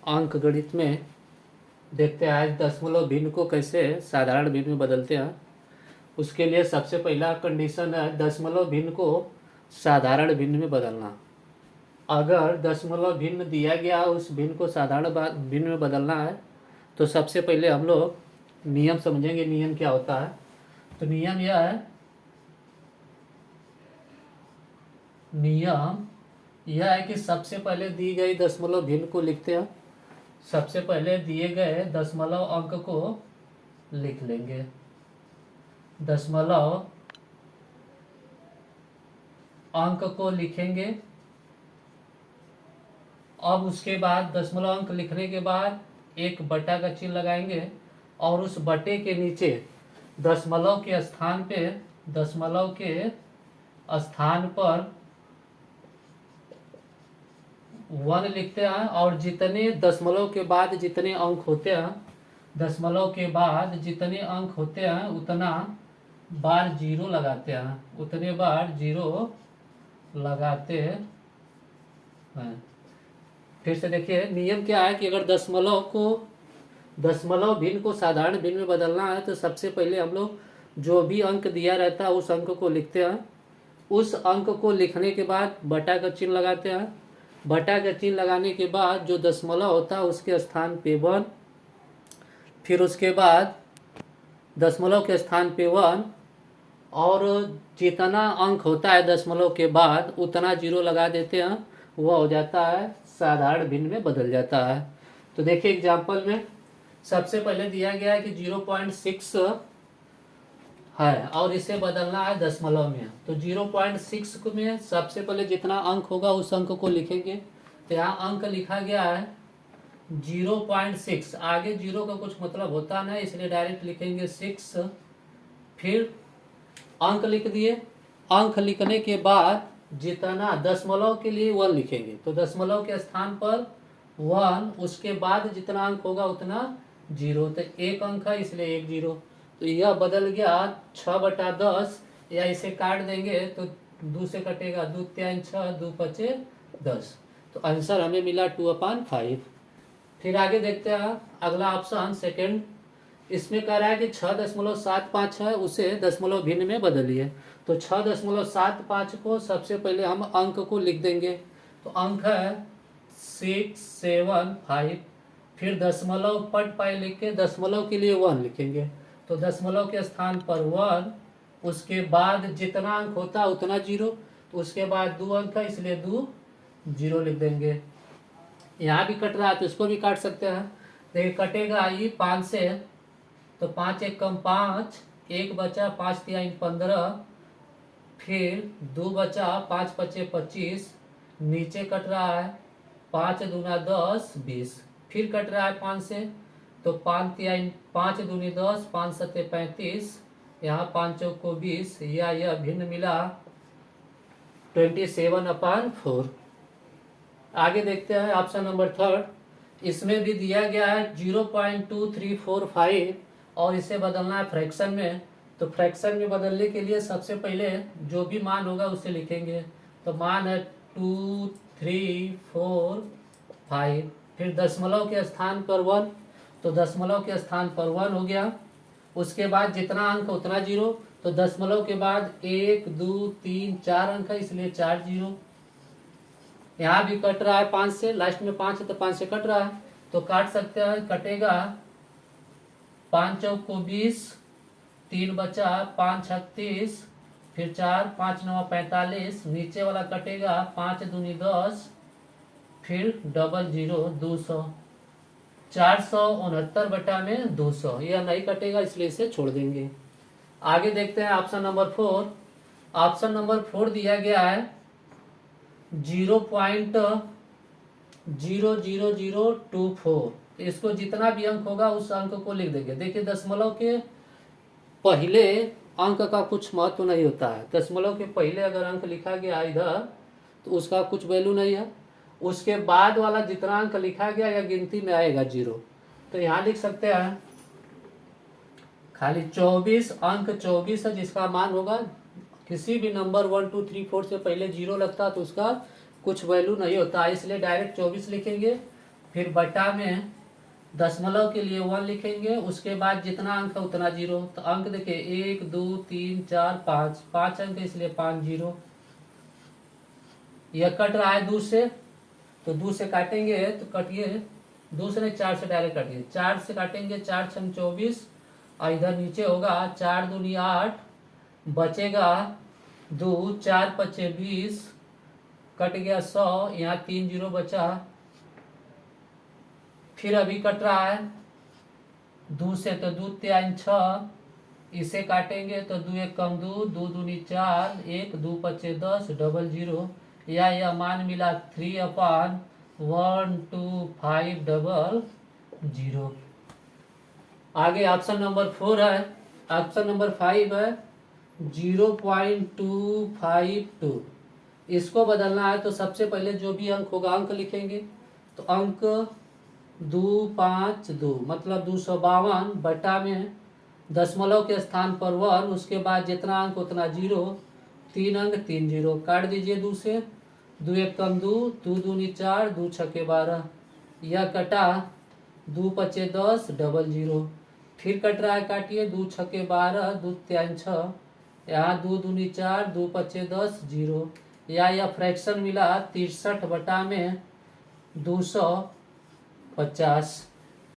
अंक गणित में देखते हैं आज दशमलव भिन्न को कैसे साधारण भिन्न में बदलते हैं। उसके लिए सबसे पहला कंडीशन है दशमलव भिन्न को साधारण भिन्न में बदलना। अगर दशमलव भिन्न दिया गया उस भिन्न को साधारण भिन्न में बदलना है तो सबसे पहले हम लोग नियम समझेंगे। नियम क्या होता है? तो नियम यह है कि सबसे पहले दी गई दशमलव भिन्न को लिखते हैं। सबसे पहले दिए गए दशमलव अंक को लिख लेंगे। दशमलव अंक को लिखेंगे। अब उसके बाद दशमलव अंक लिखने के बाद एक बटा का चिन्ह लगाएंगे और उस बटे के नीचे दशमलव के स्थान पर 1 लिखते हैं और जितने दशमलव के बाद जितने अंक होते हैं, दशमलव के बाद जितने अंक होते हैं उतना बार जीरो लगाते हैं, उतने बार जीरो लगाते हैं। फिर से देखिए नियम क्या है कि अगर दशमलव भिन्न को साधारण भिन्न में बदलना है तो सबसे पहले हम लोग जो भी अंक दिया रहता है उस अंक को लिखते हैं। उस अंक को लिखने के बाद बटा का चिन्ह लगाते हैं। बटा का चिन्ह लगाने के बाद जो दशमलव होता है उसके स्थान पे 1, फिर उसके बाद दशमलव के स्थान पे 1 और जितना अंक होता है दशमलव के बाद उतना जीरो लगा देते हैं, वह हो जाता है साधारण भिन्न में बदल जाता है। तो देखिए एग्जाम्पल में सबसे पहले दिया गया है कि 0.6 है और इसे बदलना है दशमलव में। तो 0.6 में सबसे पहले जितना अंक होगा उस अंक को लिखेंगे। तो यहाँ अंक लिखा गया है 0.6, आगे जीरो का कुछ मतलब होता नहीं इसलिए डायरेक्ट लिखेंगे 6। फिर अंक लिख दिए। अंक लिखने के बाद जितना दशमलव के लिए 1 लिखेंगे, तो दशमलव के स्थान पर 1, उसके बाद जितना अंक होगा उतना जीरो। तो एक अंक है इसलिए 1 जीरो। तो यह बदल गया 6/10, या इसे काट देंगे तो 2 से कटेगा, 2 3 6, 2 5 10। तो आंसर हमें मिला 2/5। फिर आगे देखते हैं अगला ऑप्शन सेकंड। इसमें कह रहा है कि 6.75 है उसे दशमलव भिन्न में बदलिए। तो 6.75 को सबसे पहले हम अंक को लिख देंगे। तो अंक है 6 7 5। फिर दशमलव पट पाई लिख के दशमलव के लिए 1 लिखेंगे। तो दशमलव के स्थान पर 1, उसके बाद जितना अंक होता है उतना जीरो। तो उसके बाद 2 अंक है इसलिए 2 जीरो लिख देंगे। यहाँ भी कट रहा है तो इसको भी काट सकते हैं। देखिए कटेगा ये 5 से, तो 5 1 कम 5, 1 बचा, 5 3 15, फिर 2 बचा, 5 5 25, नीचे कट रहा है 5 दूना 10 20। फिर कट रहा है 5 से, तो 5 दूनी 10, 5 7 35, यहाँ 5 चौक को 20, या यह भिन्न मिला 27/4। आगे देखते हैं ऑप्शन नंबर थर्ड। इसमें भी दिया गया है 0.2345 और इसे बदलना है फ्रैक्शन में। तो फ्रैक्शन में बदलने के लिए सबसे पहले जो भी मान होगा उसे लिखेंगे। तो मान है 2 3 4 5। फिर दशमलव के स्थान पर 1, तो दशमलव के स्थान पर 1 हो गया। उसके बाद जितना अंक उतना जीरो। तो दशमलव के बाद 1 2 3 4 अंक है इसलिए 4 जीरो। यहाँ भी कट रहा है 5 से, लास्ट में 5 है तो 5 से कट रहा है तो काट सकते हैं। कटेगा 5 चौक को 20, 3 बचा, 5 36, फिर 4 5 9 45, नीचे वाला कटेगा 5 दूनी 10, फिर डबल जीरो 200, 469/200। यह नहीं कटेगा इसलिए इसे छोड़ देंगे। आगे देखते हैं ऑप्शन नंबर 4। ऑप्शन नंबर 4 दिया गया है 0.00024। तो इसको जितना भी अंक होगा उस अंक को लिख देंगे। देखिए दशमलव के पहले अंक का कुछ महत्व नहीं होता है। दशमलव के पहले अगर अंक लिखा गया इधर तो उसका कुछ वैल्यू नहीं है। उसके बाद वाला जितना अंक लिखा गया या गिनती में आएगा जीरो। तो यहाँ लिख सकते हैं खाली 24 अंक 24 है जिसका मान होगा। किसी भी नंबर 1 2 3 4 से पहले जीरो लगता है तो उसका कुछ वैल्यू नहीं होता है, इसलिए डायरेक्ट 24 लिखेंगे। फिर बटा में दशमलव के लिए 1 लिखेंगे, उसके बाद जितना अंक है उतना जीरो। तो अंक देखिए 1 2 3 4 5, 5 अंक है इसलिए 5 जीरो। यह कट रहा है 2 से, तो 2 से काटेंगे तो कटिए, 2 से नहीं 4 से डायरेक्ट काटिए। 4 से काटेंगे 4 छंग 24, और इधर नीचे होगा 4 दूनी 8, बचेगा 2, 4 पचे 20, कट गया 100, यहाँ 3 जीरो बचा। फिर अभी कट रहा है 2 से, तो 2 3 6, इसे काटेंगे तो 2 1 कम 2, 2 दूनी 4, 1 2 पचे 10, डबल जीरो। यह मान मिला 3/12500। आगे ऑप्शन नंबर 4 है। ऑप्शन नंबर 5 है 0.252। इसको बदलना है तो सबसे पहले जो भी अंक होगा अंक लिखेंगे। तो अंक 252 मतलब 252, बटा में दशमलव के स्थान पर 1, उसके बाद जितना अंक उतना जीरो, 3 अंक 3 जीरो। काट दीजिए 2 से, 2 1 कम 2, 2 दूनी 4, 2 छक्के 12। यह कटा 2 पचे 10, डबल जीरो। फिर कट रहा है, काटिए 2 छक्के 12, 2 3 6, यहाँ 2 दूनी 4, 2 पचे 10, जीरो। यह फ्रैक्शन मिला 63 बटा में 250।